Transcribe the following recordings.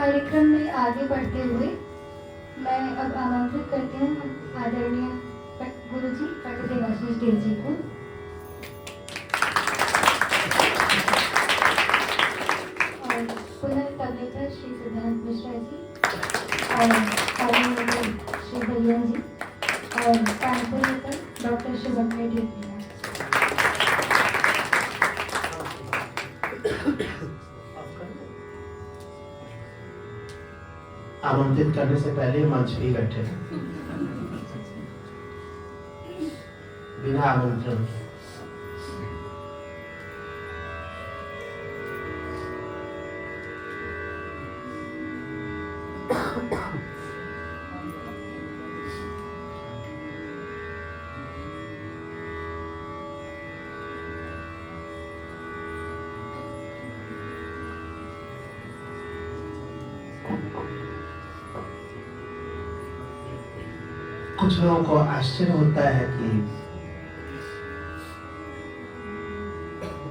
कार्यक्रम में आगे बढ़ते हुए मैं अब आमंत्रित करती हूँ आदरणीय गुरुजी प्रकट देवाशीष देव जी को। और पुनः तबले पर श्री सिद्धांत मिश्रा जी और ताली पर श्री भैया जी और तानपुरे पर डॉक्टर शुभंकर ढेपिया। आमंत्रित करने से पहले मंच पे बैठे बिना आमंत्रण। कुछ लोगों को आश्चर्य होता है कि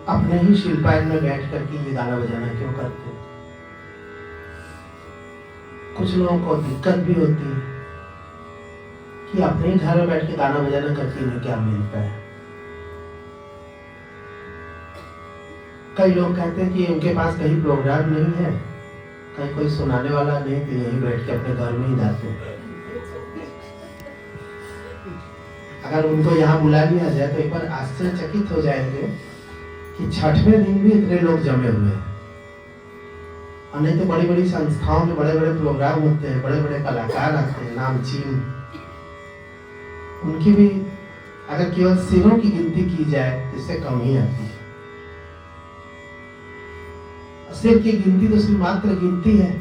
अपने ही शिल्पायन में बैठ करके ये गाना बजाना क्यों करते। कुछ लोगों को दिक्कत भी होती है कि अपने ही घर में बैठ के गाना बजाना करके इन्हें क्या मिलता है। कई लोग कहते हैं कि उनके पास कहीं प्रोग्राम नहीं है, कहीं कोई सुनाने वाला नहीं, तो यहीं बैठ के अपने घर में ही गाते हैं। अगर उनको यहाँ बुला लिया जाए तो एक बार आश्चर्यचकित हो जाएंगे कि छठवें दिन भी इतने लोग जमे हुए हैं। और नहीं तो बड़ी बड़ी संस्थाओं में बड़े बड़े प्रोग्राम होते हैं, बड़े बड़े कलाकार आते हैं नामचीन, उनकी भी अगर केवल सिरों की गिनती की जाए तो इससे कम ही आती है। सिर की गिनती तो सिर्फ मात्र गिनती है,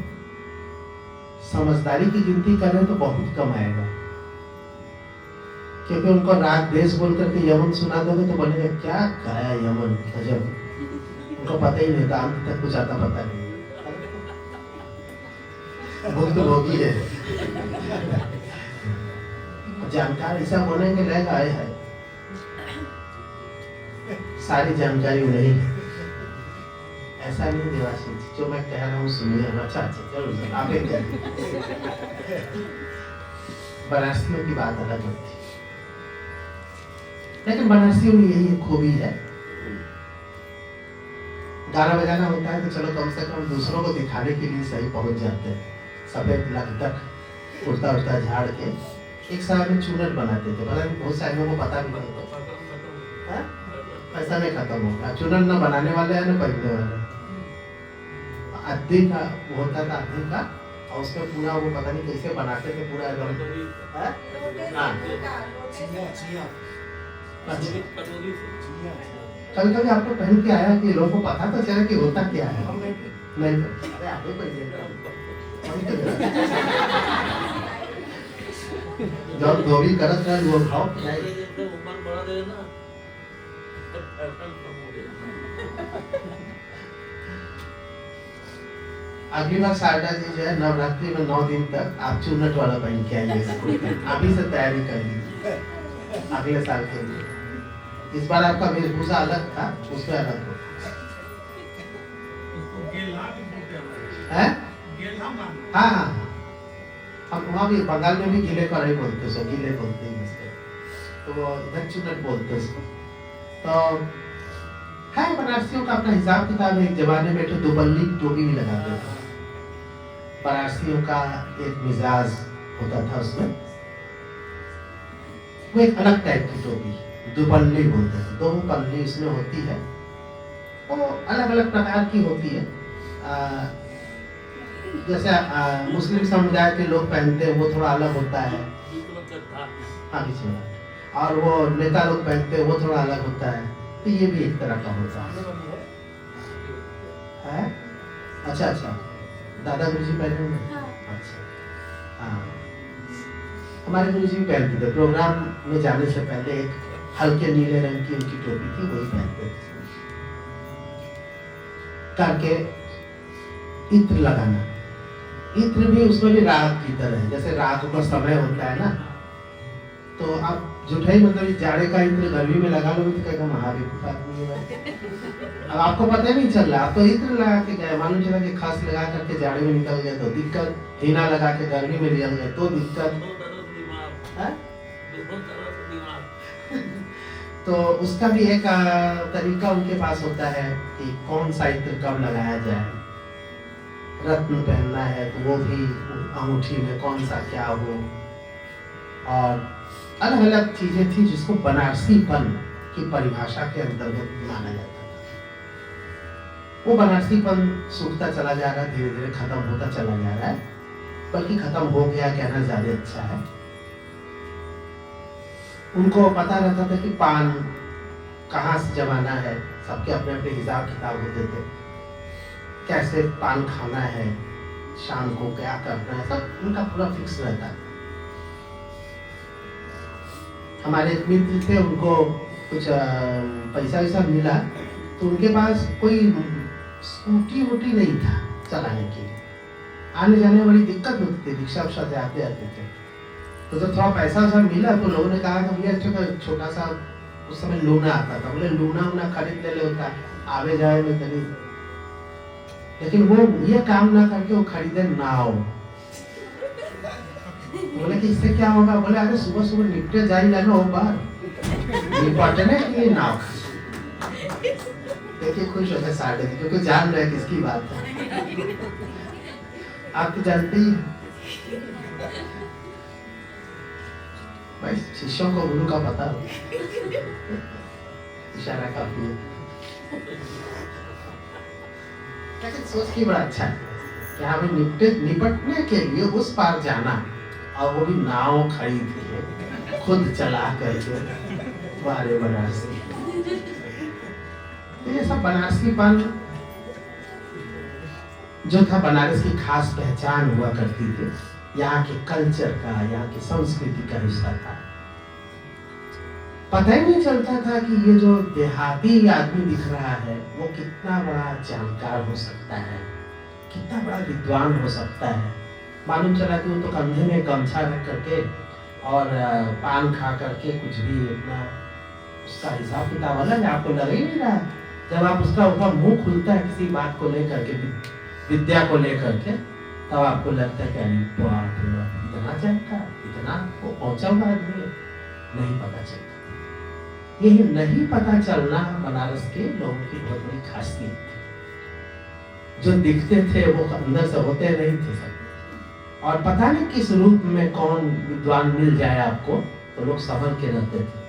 समझदारी की गिनती करें तो बहुत कम आएगा। क्योंकि उनको राग देश बोल करके यमन सुना दोगे तो बोलेंगे क्या गाया यमन, गजब। उनको पता ही नहीं था, अंत तक कुछ आता पता नहीं, भुक्त भोगी है। जानकार ऐसा बोलेंगे रहेगा आए है, सारी जानकारी नहीं। ऐसा नहीं देवाशीष, जो मैं कह रहा हूँ सुनिए। अच्छा जरूर आप एक बनारसियों की बात अलग होती है, लेकिन बनारसियों में यही एक खूबी है, गाना बजाना होता है तो चलो कम से कम दूसरों को दिखाने के लिए सही पहुंच जाते हैं। सफेद लग तक उड़ता उड़ता झाड़ के एक साथ में चूनट बनाते थे, पता नहीं बहुत सारे लोगों को पता भी नहीं था। पैसा नहीं खत्म होगा, चूनट न बनाने वाले हैं न पहनने वाले। अद्दी का वो होता था, अद्दी का, और उसमें पूरा वो पता नहीं कैसे बनाते थे पूरा एकदम। कभी कभी आपको पहन के आया कि लोगों को पता तो चला कि होता क्या है। नहीं अरे आगे जब धोबी करत रहे वो खाओ अगली बार शारदा जी जो है नवरात्रि में 9 दिन तक आप चूनट वाला पहन के आइए, अभी से तैयारी कर लीजिए अगले साल के लिए। इस बार आपका वेशभूषा अलग था, उसमें अलग हो। हाँ हाँ, हम वहाँ भी बंगाल में भी गीले का नहीं बोलते, सो गीले बोलते हैं इसको, तो वो इधर चूनट बोलते उसको। तो है बनारसियों का अपना हिसाब किताब है। एक जमाने में तो दुबल्ली टोपी भी लगाते थे। बनारसियों का एक मिजाज होता था उसमें, वो एक अलग टाइप की टोपी दुपल्ली बोलते हैं, 2 पल्ली उसमें होती है, वो अलग अलग प्रकार की होती है। जैसे मुस्लिम समुदाय के लोग पहनते हैं वो थोड़ा अलग होता है, हाँ और वो नेता लोग पहनते हैं वो थोड़ा अलग होता है। तो ये भी एक तरह का होता है। अच्छा अच्छा, दादा गुरु जी पहने हुए? अच्छा हाँ, हमारे गुरु जी भी पहनते थे। प्रोग्राम में जाने से पहले एक हल्के नीले रंग की उनकी टोपी थी, वही पहनते थे। करके इत्र लगाना, इत्र भी उसमें भी राग की तरह है। जैसे राग का समय होता है ना, तो आप जुठाई मतलब इस जाड़े का इत्र गर्मी में लगा लोगे तो कहेगा महाबेवकूफ आदमी है। अब आपको पता ही नहीं चल रहा, आप तो इत्र लगा के गए, मालूम चला कि खास लगा करके जाड़े में निकल गए तो दिक्कत, हीना लगा के गर्मी में निकल गए तो दिक्कत। तो उसका भी एक तरीका उनके पास होता है कि कौन सा इत्र कब लगाया जाए। रत्न पहनना है तो वो भी अंगूठी में कौन सा क्या हो, और अलग अलग चीजें थी जिसको बनारसीपन की परिभाषा के अंतर्गत माना जाता था। वो बनारसीपन सूखता चला जा रहा है, धीरे धीरे खत्म होता चला जा रहा है, बल्कि खत्म हो गया कहना ज्यादा अच्छा है। उनको पता रहता था कि पान कहाँ से जमाना है, सबके अपने अपने हिसाब किताब होते थे, कैसे पान खाना है, शाम को क्या करना है, सब उनका पूरा फिक्स रहता है। हमारे एक मित्र थे, उनको कुछ पैसा वैसा मिला तो उनके पास कोई स्कूटी वूटी नहीं था चलाने के लिए, आने जाने में बड़ी दिक्कत होती थी, रिक्शा उक्शा से आते थे। तो जब थोड़ा पैसा वैसा मिला तो लोगों ने कहा कि भैया छोटा सा उस समय लूना आता था, बोले लूना खरीद ले होता आवे जाए में तभी। लेकिन वो ये काम ना करके वो खरीदे नाव। बोले कि इससे क्या होगा, बोले अरे सुबह सुबह निपटे जाएगा ना वो बार इम्पोर्टेंट है कि ये नाव। देखिए खुश हो गए साढ़े, क्योंकि जान रहे किसकी बात है, आप तो जानते ही भाई, शिष्यों को गुरु का पता हो, इशारा काफी है। लेकिन सोच के बड़ा अच्छा है कि हमें निपटने के लिए उस पार जाना, और वो भी नाव खरीद के खुद चला करके, वारे बनारसी। तो ये सब बनारसीपन जो था, बनारस की खास पहचान हुआ करती थी, यहाँ के कल्चर का, यहाँ की संस्कृति का हिस्सा था। पता ही नहीं चलता था कि ये जो देहाती आदमी दिख रहा है वो कितना बड़ा जानकार हो सकता है, कितना बड़ा विद्वान हो सकता है। मालूम चला कि वो तो कंधे में गमछा रख करके और पान खा करके कुछ भी अपना उसका हिसाब किताब अलग है, आपको लग ही नहीं रहा। जब आप उसका मुंह खुलता है किसी बात को लेकर के, विद्या को लेकर के, तब आपको लगता है कि इतना जानता, इतना वो पहुंचा हुआ आदमी है, नहीं पता चलता। यही नहीं पता चलना बनारस के लोगों की बहुत बड़ी खासियत थी। जो दिखते थे वो अंदर से होते नहीं थे सब, और पता नहीं किस रूप में कौन विद्वान मिल जाए आपको तो लोग संभल के रहते थे।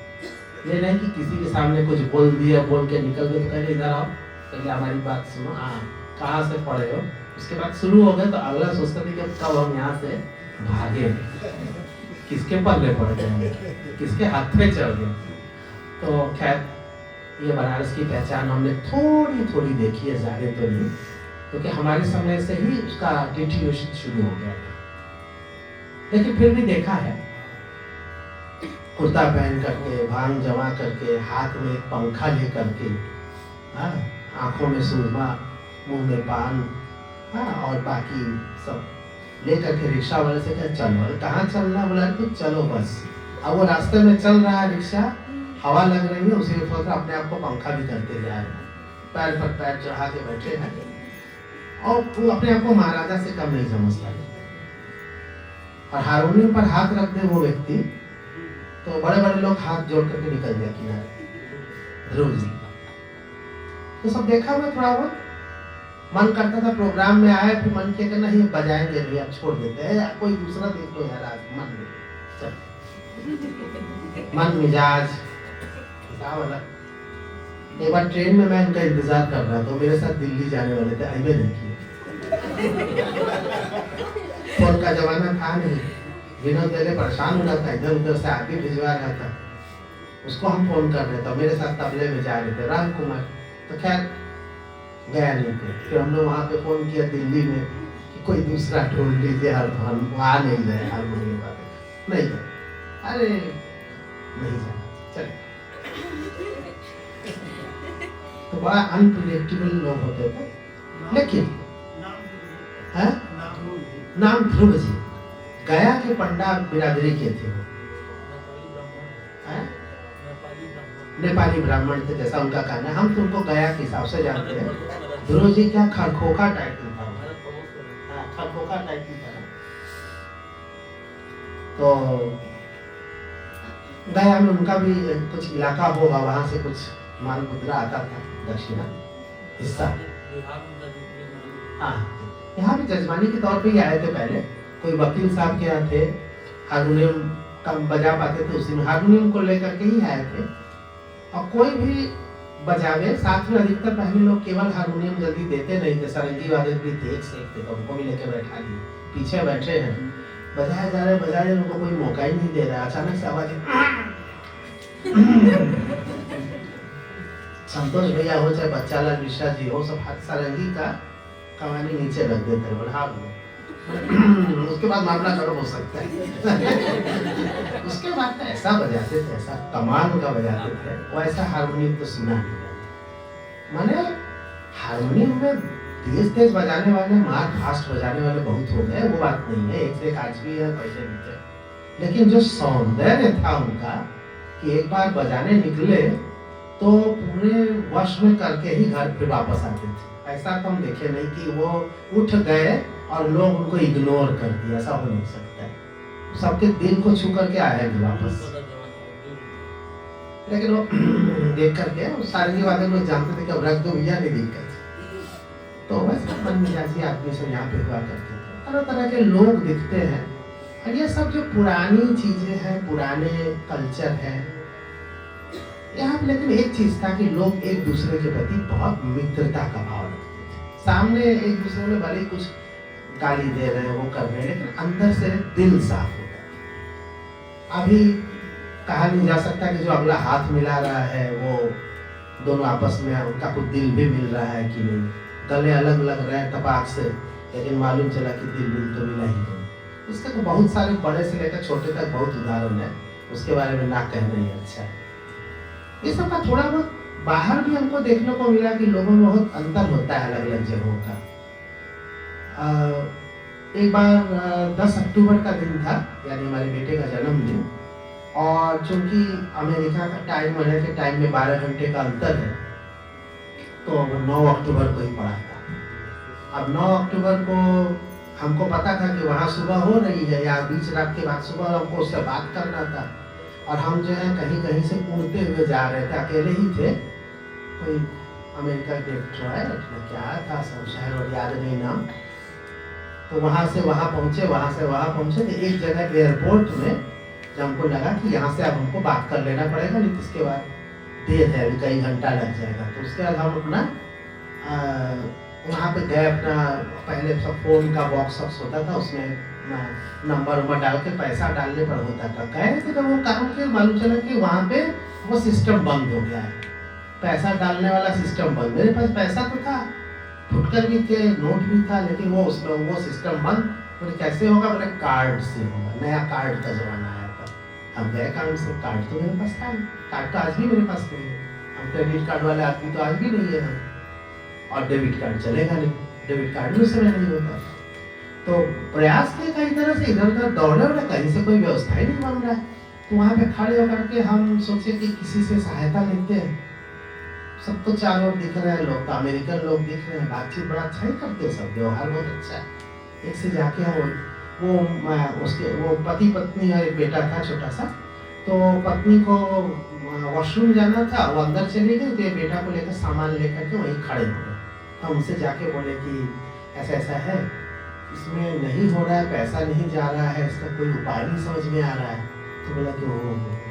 ये नहीं कि किसी के सामने कुछ बोल दिया, बोल के निकल गए तो कहे इधर आओ, पहले हमारी बात सुनो, हाँ कहाँ से पढ़े हो, उसके बाद शुरू हो गए तो अगला सोचते थे कि कब हम यहाँ से भागे, किसके पल्ले पड़ गए, किसके हाथ में चढ़ गए। तो खैर ये बनारस की पहचान हमने थोड़ी थोड़ी देखी है, ज्यादा तो नहीं, क्योंकि हमारे समय से ही उसका डिटीन्यूएशन शुरू हो गया था। लेकिन फिर भी देखा है, कुर्ता पहन करके, भांग जमा करके, हाथ में एक पंखा ले करके, आंखों में सुरमा, मुंह में पान, और बाकी सब लेकर के रिक्शा वाले से क्या चलो, कहाँ चलना, बोला तो चलो बस। अब वो रास्ते में चल रहा है रिक्शा, हवा लग रही है, उसी में थोड़ा अपने आप को पंखा भी करते जा रहे हैं, पैर पर पैर चढ़ा के बैठे हैं, और वो अपने आप को महाराजा से कम नहीं समझता है। और हारमोनियम पर हाथ रख दे वो व्यक्ति तो बड़े बड़े लोग हाथ जोड़ करके निकल जाए किनारे, ध्रुव जी। तो सब देखा मैं थोड़ा बहुत, मन करता था प्रोग्राम में आए, फिर मन किया करना, ये बजाएंगे नहीं, अब छोड़ देते हैं, कोई दूसरा देख लो यार, आज मन में चल, मन मिजाज वाला। एक बार ट्रेन में मैं इनका इंतजार कर रहा था, मेरे साथ दिल्ली जाने वाले थे, आईवे नहीं किए, फोन का जमाना था नहीं, विनोद पहले परेशान हो रहा था, इधर उधर से आगे भिजवा रहा था, उसको हम फोन कर रहे थे, मेरे साथ तबले में जा रहे थे राम कुमार। तो खैर गया नहीं थे, फिर हमने वहाँ पे फोन किया दिल्ली में कि कोई दूसरा ढूंढ लीजिए, वहाँ नहीं गए हारमोनियम वाले, नहीं गए, अरे नहीं जाना, चले। तो बड़ा अनप्रेडिक्टेबल लोग होते थे, लेकिन है नाम ध्रुव जी, गया के पंडा बिरादरी के थे वो, नेपाली ब्राह्मण थे, जैसा उनका कहना है। हम तुमको गया के हिसाब से जानते हैं। ध्रुव जी क्या खरखोखा टाइटल था, खरखोखा टाइटल था। तो गया में उनका भी कुछ इलाका होगा, वहां से कुछ माल मुद्रा आता था, दक्षिणा हिस्सा। हाँ, यहाँ भी जजमानी के तौर पे ही आए थे पहले। कोई वकील साहब के यहाँ थे, हारमोनियम कम बजा पाते थे, उसी में हारमोनियम को लेकर के ही आए थे। और कोई भी बजावे साथ में, अधिकतर पहले लोग केवल हारमोनियम जल्दी देते नहीं थे, सारंगी वादक भी थे, एक से एक थे, तो उनको भी लेके बैठा दिए, पीछे बैठे हैं, बजाया जा रहा है, उनको कोई मौका ही नहीं दे रहा। अचानक से आवाज संतोष भैया हो चाहे बच्चा लाल मिश्रा जी हो, सब हाथ सारंगी का कवानी नीचे रख देते हैं, बोला उसके बाद मामला गर्म हो सकता है। उसके बाद तो ऐसा बजाते थे, ऐसा कमाल का बजाते थे, वैसा हारमोनियम तो सुना नहीं। माने हारमोनियम में तेज तेज बजाने वाले, मार फास्ट बजाने वाले बहुत हो गए, वो बात नहीं है, एक से एक आज भी है, पहले भी थे। लेकिन जो सौंदर्य था उनका कि एक बार बजाने निकले तो पूरे वश में करके ही घर फिर वापस आते थे। ऐसा तो हम देखे नहीं कि वो उठ गए और लोग उनको इग्नोर कर दिया, ऐसा हो नहीं सकता है। सबके दिल को छू करके आएंगे वापस। लेकिन वो देख करके सारंगी वादक लोग जानते थे कि अब रख दो भैया, नहीं दिक्कत। तो वैसे मन मिजाजी आदमी सब यहाँ पे हुआ करते थे, तरह तरह के लोग दिखते हैं। और ये सब जो पुरानी चीजें हैं, पुराने कल्चर है यहाँ पे। लेकिन एक चीज था कि लोग एक दूसरे के प्रति बहुत मित्रता का भाव रखते थे। सामने एक दूसरे में भले कुछ गाली दे रहे हैं, वो कर रहे हैं, लेकिन अंदर से दिल साफ होता है। अभी कहा नहीं जा सकता कि जो अगला हाथ मिला रहा है वो दोनों आपस में उनका कुछ दिल भी मिल रहा है कि नहीं। गले अलग अलग रहे तपाक से, लेकिन मालूम चला कि दिल तो मिला ही नहीं। इसके तो बहुत सारे बड़े से लेकर छोटे तक बहुत उदाहरण है, उसके बारे में ना कहना ही अच्छा है। ये सब का थोड़ा बहुत बाहर भी हमको देखने को मिला कि लोगों में बहुत अंतर होता है अलग अलग जगहों का। एक बार 10 अक्टूबर का दिन था, यानी हमारे बेटे का जन्मदिन, और चूंकि अमेरिका का टाइम महीने के टाइम में 12 घंटे का अंतर है, तो वो 9 अक्टूबर को ही पड़ा था। अब 9 अक्टूबर को हमको पता था कि वहाँ सुबह हो रही है, या बीच रात के बाद सुबह हमको उससे बात करना था। और हम जो है कहीं कहीं से उड़ते हुए जा रहे थे, अकेले ही थे। कोई अमेरिका के ट्रायल क्या था, सब शहर और याद नहीं नाम। तो वहाँ से वहाँ पहुँचे, वहाँ से वहाँ पहुँचे, तो एक जगह एयरपोर्ट में जब हमको लगा कि यहाँ से अब हमको बात कर लेना पड़ेगा, नहीं तो इसके बाद देर है, अभी कई घंटा लग जाएगा। तो उसके बाद हम अपना वहाँ पे गए, अपना पहले सब फोन का बॉक्स होता था, उसमें नंबर वंबर डाल के पैसा डालने पर होता था। गए थे तो वो काम के मालूम चला कि वहाँ पे वो सिस्टम बंद हो गया है, पैसा डालने वाला सिस्टम बंद। मेरे पास पैसा तो था, फुटकर भी थे, नोट भी था, लेकिन वो उसमें वो सिस्टम बंद। बोले कैसे होगा? बोले कार्ड से होगा, नया कार्ड का जमाना आया था। हम गए काम से, कार्ड तो मेरे पास था, कार्ड तो आज भी मेरे पास नहीं है। हम क्रेडिट कार्ड वाले आदमी तो आज भी नहीं है हम, और डेबिट कार्ड चलेगा नहीं, डेबिट कार्ड भी उस समय नहीं होता। तो प्रयास किए कई तरह से, इधर उधर दौड़े और कहीं से कोई व्यवस्था ही नहीं बन रहा है। तो वहाँ पे खड़े होकर के हम सोचे कि किसी से सहायता लेते हैं। सब तो चारों ओर दिख रहे हैं लोग, तो अमेरिकन लोग दिख रहे हैं, बातचीत बड़ा अच्छा ही करते हैं, सब व्यवहार बहुत अच्छा है। एक से जाके हम वो पति पत्नी और एक बेटा था छोटा सा, तो पत्नी को वॉशरूम जाना था, वो अंदर चली गई, तो ये बेटा को लेकर सामान लेकर के वहीं खड़े हो गए। हम उनसे जाके बोले कि ऐसा ऐसा है, इसमें नहीं हो रहा है, पैसा नहीं जा रहा है, इसका कोई उपाय नहीं समझ में आ रहा है। तो बोला कि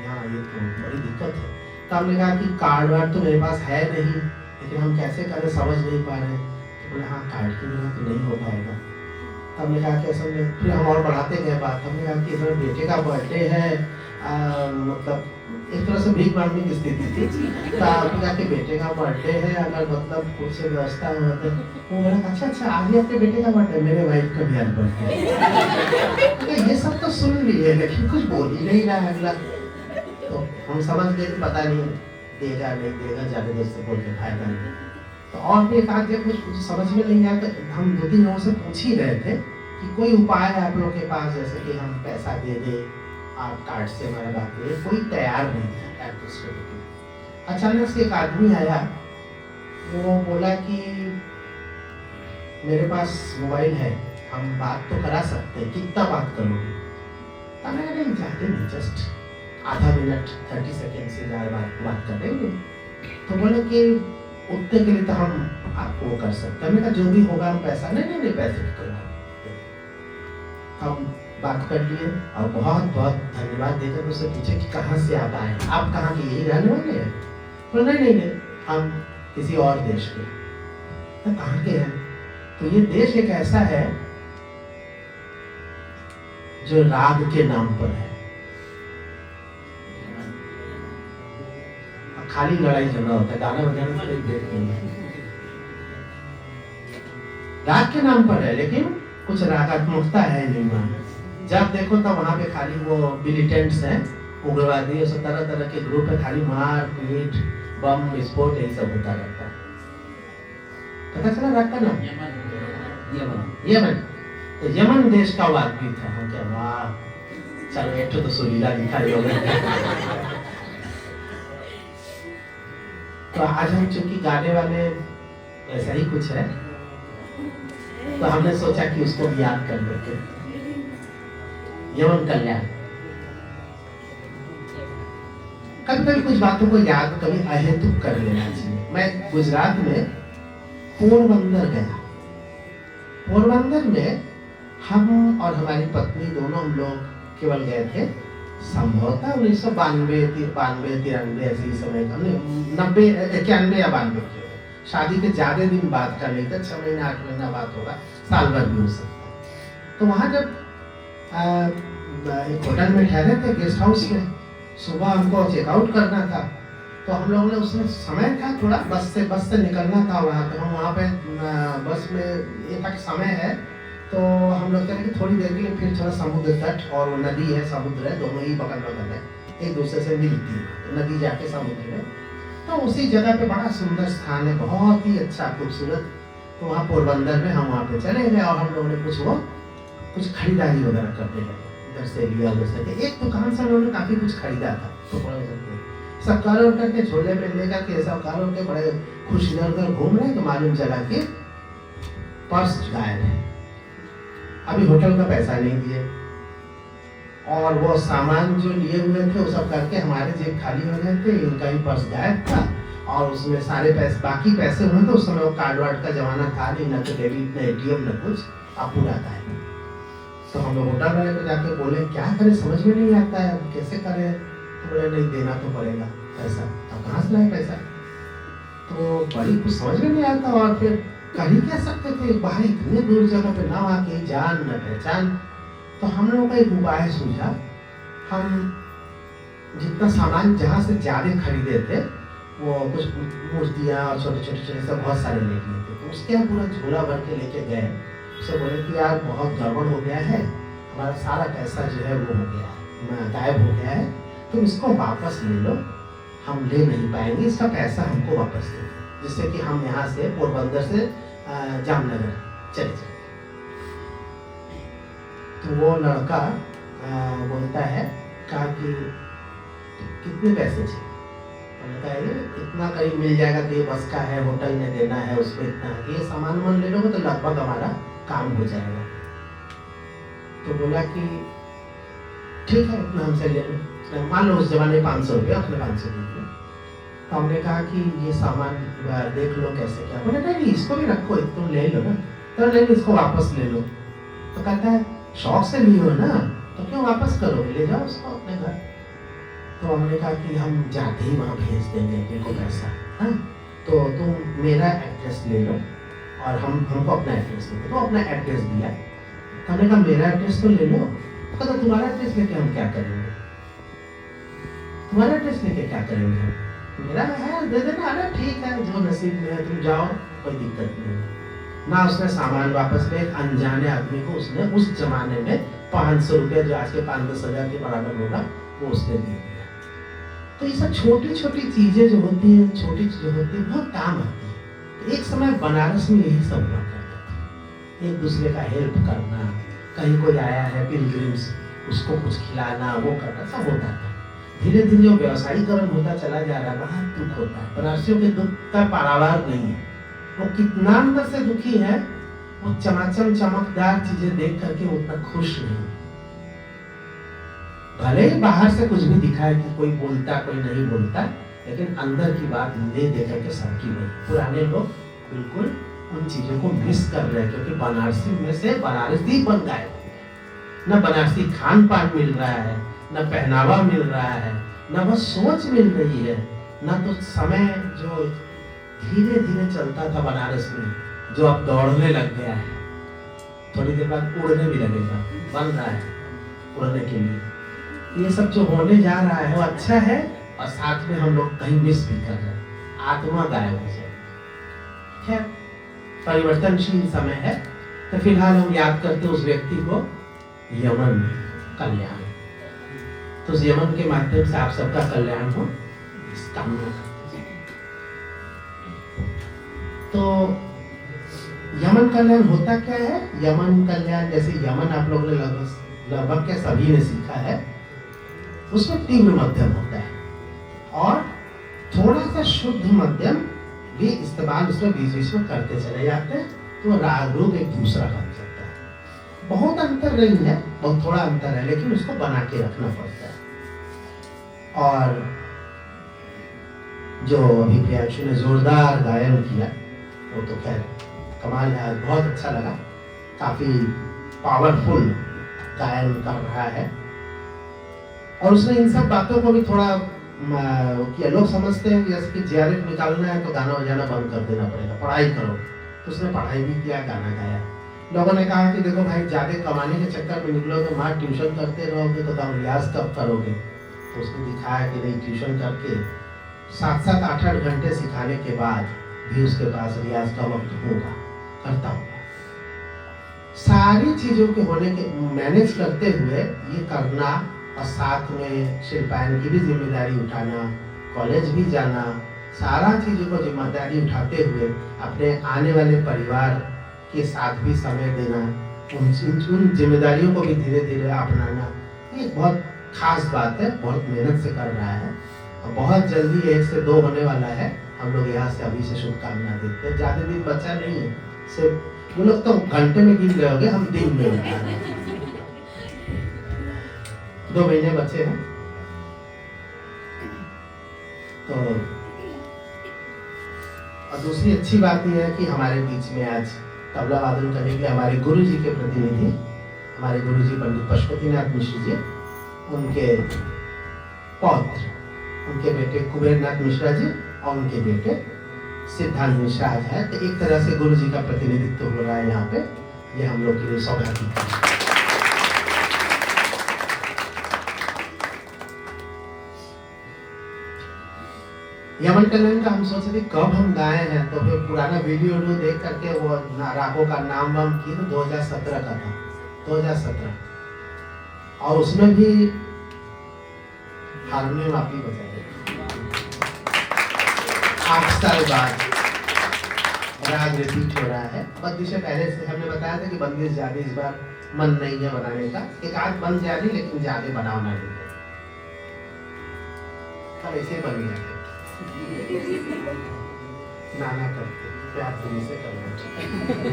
यहाँ ये तो बड़ी दिक्कत है। तो हमने कहा कि कार्ड वार्ड तो मेरे पास है नहीं, लेकिन हम कैसे करें, समझ नहीं पा रहे। तो बोले हाँ, कार्ड के बिना तो नहीं हो पाएगा। तो हमने कहा कि असल में फिर हम और बढ़ाते गए बात। हमने कहा कि इधर बेटे का बर्थडे है, मतलब एक तरह से भीख मांगने की स्थिति थी। तो आपने कहा कि बेटे का बर्थडे है, अगर मतलब कुछ व्यवस्था हो तो वो बोला अच्छा अच्छा आज ही आपके बेटे का बर्थडे, मेरे वाइफ का भी आज बर्थडे। तो ये सब तो सुन लिए, लेकिन कुछ बोल ही नहीं रहा है अगला। तो हम समझ गए कि पता नहीं देगा नहीं देगा, ज्यादा देर से बोल के फायदा नहीं। तो और भी एक आध कुछ समझ में नहीं आया, तो हम 2-3 लोगों से पूछ ही रहे थे कि कोई उपाय है आप लोगों के पास, जैसे कि हम पैसा दे दे, आप कार्ड से हमारा बात करिए। कोई तैयार नहीं था। अचानक से एक आदमी आया, वो बोला कि मेरे पास मोबाइल है, हम बात तो करा सकते हैं, कितना बात करोगे? तो मैंने कहा नहीं, ज़्यादा नहीं, जस्ट आधा मिनट 30 सेकेंड से ज़्यादा बात कर लेंगे। तो बोले कि उतने के लिए तो हम आपको वो कर सकते हैं। मैंने कहा जो भी होगा हम पैसा, नहीं पैसे की कोई बात नहीं। हम बात कर लिए और बहुत बहुत धन्यवाद देकर उससे पूछे कि कहाँ से आप आए, आप कहाँ के, यही रहने वाले हैं? बोले नहीं, हम किसी और देश के। तो कहाँ के हैं? तो ये देश एक ऐसा है जो राग के नाम पर है। खाली लड़ाई झगड़ा होता है, गाना बजाने से भेद नहीं है। राग के नाम पर है, लेकिन कुछ रागात्मकता है नहीं वहाँ। जब देखो तब वहाँ पे खाली वो मिलिटेंट्स हैं, उग्रवादी, सब तरह तरह के ग्रुप है, खाली मार पीट बम विस्फोट यही सब होता रहता है। पता चला राग का नाम? यमन। तो यमन देश का वो आदमी था। हाँ क्या वाह, चलो एक तो सुरीला दिखाई होगा। तो आज हम चूंकि गाने वाले ऐसा ही कुछ है, तो हमने सोचा कि उसको भी याद कर लेते। यमन कल्याण। कभी कभी कुछ बातों को याद कभी अहेतुक कर लेना चाहिए। मैं गुजरात में पोरबंदर गया। पोरबंदर में हम और हमारी पत्नी दोनों हम लोग केवल गए थे। संभवतः 1992-93 ऐसे ही समय का, 90, 91 या 92 के शादी के ज्यादा दिन बाद का नहीं था, 6 महीना 8 महीना बाद होगा, साल भर भी हो सकता है। तो वहां जब एक होटल में ठहरे थे, गेस्ट हाउस में, सुबह हमको चेकआउट करना था। तो हम लोगों ने, उसमें समय था थोड़ा, बस से निकलना था वहाँ। तो हम वहाँ पे बस में ये था कि समय है, तो हम लोग कह रहे कि थोड़ी देर के लिए फिर थोड़ा समुद्र तट, और वो नदी है समुद्र है, दोनों ही बगल बगल है, एक दूसरे से मिलती है। तो नदी जाके समुद्र में, तो उसी जगह पे बड़ा सुंदर स्थान है, बहुत ही अच्छा खूबसूरत। तो वहाँ पोरबंदर में हम वहाँ पे चले गए और हम लोगों ने कुछ खरीदारी वगैरह करने लगे। इधर से लिया, उधर से एक दुकान से हम लोगों ने काफी कुछ खरीदा था। तो सब कारों करके झोले में लेकर के सब कारों के बड़े खुश इधर उधर घूम रहे, तो मालूम चला कि पर्स गायब है। अभी होटल का पैसा नहीं दिए, और वो सामान जो लिए हुए थे वो सब करके हमारे जेब खाली हो गए थे, इनका ही पर्स गायब था। और उसमें सारे पैसे, बाकी पैसे हुए थे। उस समय वो कार्ड वार्ड का जमाना था नहीं, ना तो डेबिट, ना एटीएम, ना कुछ, अब पूरा गायब। तो हम लोग होटल वाले को जाके बोले क्या करें, समझ में नहीं आता है, कैसे करें? तो बोले नहीं, देना तो पड़ेगा पैसा। अब कहाँ से लाए पैसा? तो बड़ी कुछ समझ में नहीं आता। और फिर कर ही क्या सकते थे, बाहर इतने दूर जगह पे, ना वहाँ की जान न पहचान। तो हम लोगों का एक उपाय सूझा। हम जितना सामान जहाँ से ज्यादा खरीदे थे, वो कुछ मूर्तियाँ और छोटे छोटे सब बहुत सारे लेके लिए थे। तो उसके हम पूरा झोला भर के लेके गए। उससे बोले कि यार बहुत गड़बड़ हो गया है, हमारा सारा पैसा जो है वो हो गया है, गायब हो गया है, तुम इसको वापस ले लो, हम ले नहीं पाएंगे, इसका पैसा हमको वापस दे दो, जिससे कि हम यहाँ से पोरबंदर से जामनगर चले जाए। तो वो लड़का बोलता है, कहा कि कितने पैसे चाहिए? मैंने कहा ये इतना करीब मिल जाएगा, तो ये बस का है, होटल में देना है, उसमें इतना, ये सामान वामान ले लोगे तो लगभग हमारा काम हो जाएगा। तो बोला कि ठीक है, इतना हमसे ले लो। मान लो उस जमाने 500 रुपया, अपने 500 रुपये। तो हमने कहा कि ये सामान देख लो कैसे क्या। बोले नहीं, इसको भी रखो, तुम ले लो ना। तो नहीं, इसको वापस ले लो। तो कहता है शौक से लियो ना, तो क्यों वापस करोगे, ले जाओ उसको अपने घर। तो हमने कहा कि हम जाते ही वहाँ भेज देंगे देखो पैसा, हाँ, तो तुम मेरा एड्रेस ले लो और हमको अपना एड्रेस दो। तो अपना एड्रेस दिया। तो हमने कहा मेरा एड्रेस तो ले लो। तो कहता तुम्हारा एड्रेस लेके हम क्या करेंगे, तुम्हारा एड्रेस लेके क्या करेंगे, मेरा है दे देना। अरे ठीक है, जो नसीब में है तुम जाओ, कोई दिक्कत नहीं। ना उसने सामान वापस ले, एक अनजाने आदमी को उसने उस जमाने में 500 रुपये, जो आज के 5-10 हज़ार के बराबर होगा, वो उसने दे दिया। तो ये सब छोटी छोटी चीजें जो होती हैं, छोटी जो होती है, बहुत काम आती है। तो एक समय बनारस में यही सब हुआ करता था, एक दूसरे का हेल्प करना, कहीं कोई आया है पिलग्रिम्स, उसको कुछ खिलाना, वो करना, सब होता था। धीरे धीरे जो व्यवसायीकरण होता चला जा रहा है, बहुत दुख होता है। बनारसियों के दुख का पारावार नहीं है। वो कितना अंदर से दुखी है, वो चमाचम चमकदार चीजें देख करके उतना खुश नहीं। भले ही बाहर से कुछ भी दिखाए कि कोई बोलता कोई नहीं बोलता, लेकिन अंदर की बात ले दे करके सबकी वही। पुराने लोग बिल्कुल उन चीजों को मिस कर रहे हैं, क्योंकि बनारसी में से बनारसी बन गए। न बनारसी खान पान मिल रहा है, न पहनावा मिल रहा है, न बस सोच मिल रही है, न तो समय जो धीरे धीरे चलता था बनारस में, जो अब दौड़ने लग गया है। थोड़ी देर बाद उड़ने भी लगेगा, बन रहा है उड़ने के लिए। ये सब जो होने जा रहा है वो अच्छा है, और साथ में हम लोग कहीं मिस भी कर रहे हैं, आत्मा गायब हो जाए। खैर, परिवर्तनशील समय है, तो फिलहाल हम याद करते उस व्यक्ति को, यमन कल्याण। तो उस यमन के माध्यम से आप सबका कल्याण हो, इस कामना करते हैं। तो यमन कल्याण होता क्या है? यमन कल्याण, जैसे यमन आप लोगों ने लगभग के सभी ने सीखा है, उसमें तीव्र मध्यम होता है, और थोड़ा सा शुद्ध मध्यम भी इस्तेमाल उसमें बीच बीच में करते चले जाते हैं, तो राग रूप एक दूसरा बन सकता है। बहुत अंतर नहीं है, बहुत थोड़ा अंतर है, लेकिन उसको बना के रखना पड़ता है। और जो अभी प्रियांशु ने जोरदार गायन किया, वो तो खैर कमाल है, बहुत अच्छा लगा। काफी पावरफुल गायन कर रहा है, और उसने इन सब बातों को भी थोड़ा किया। लोग समझते हैं कि जैसे कि जेआरएफ निकालना है तो गाना बजाना बंद कर देना पड़ेगा, पढ़ाई करो। तो उसने पढ़ाई भी किया, गाना गाया। लोगों ने कहा कि देखो भाई, ज्यादा कमाने के चक्कर में निकलोगे, माँ ट्यूशन करते रहोगे तो तुम रियाज कब करोगे? तो उसने दिखाया कि नहीं, ट्यूशन करके 7-7, 8-8 घंटे सिखाने के बाद भी उसके पास रियाज का वक्त होगा, करता होगा। सारी चीजों के होने के मैनेज करते हुए ये करना, और साथ में शिल्पायन की भी जिम्मेदारी उठाना, कॉलेज भी जाना, सारा चीजों को जिम्मेदारी उठाते हुए अपने आने वाले परिवार के साथ भी समय देना, उन जिम्मेदारियों को भी धीरे धीरे अपनाना, ये बहुत खास बात है। बहुत मेहनत से कर रहा है, और बहुत जल्दी 1 से 2 होने वाला है। हम लोग यहाँ से अभी से शुभकामना देते हैं। ज्यादा दिन बचा नहीं है, सिर्फ वो लोग तो घंटे में गिन रहे होंगे, हम दिन में बता रहे हैं। 2 महीने बचे हैं। तो और दूसरी अच्छी बात यह है कि हमारे बीच में आज तबला वादन करने के लिए हमारे गुरु जी के प्रतिनिधि, हमारे गुरु जी पंडित पशुपतिनाथ मिश्र जी, उनके पौत्र, उनके बेटे कुबेरनाथ मिश्रा जी और उनके बेटे सिद्धांत मिश्रा आज है। तो एक तरह से गुरु जी का प्रतिनिधित्व हो रहा है यहाँ पे, ये हम लोग के लिए सौभाग्य है। यमन कल्याण का हम सोचे थे कब हम गाए हैं, तो फिर पुराना वीडियो देख करके वो रागों का नाम वाम किए, तो 2017 का था, 2017। और उसमें भी हारमोनियम आप ही बजाए। 8 साल बाद राग रिपीट हो रहा है। बंदिश पहले से हमने बताया था कि बंदिश ज्यादा इस बार मन नहीं है बनाने का, एक आध बन जाए, लेकिन ज्यादा बनाना नहीं है, सब ऐसे बन गया। नाना करते प्यार से करना चाहिए।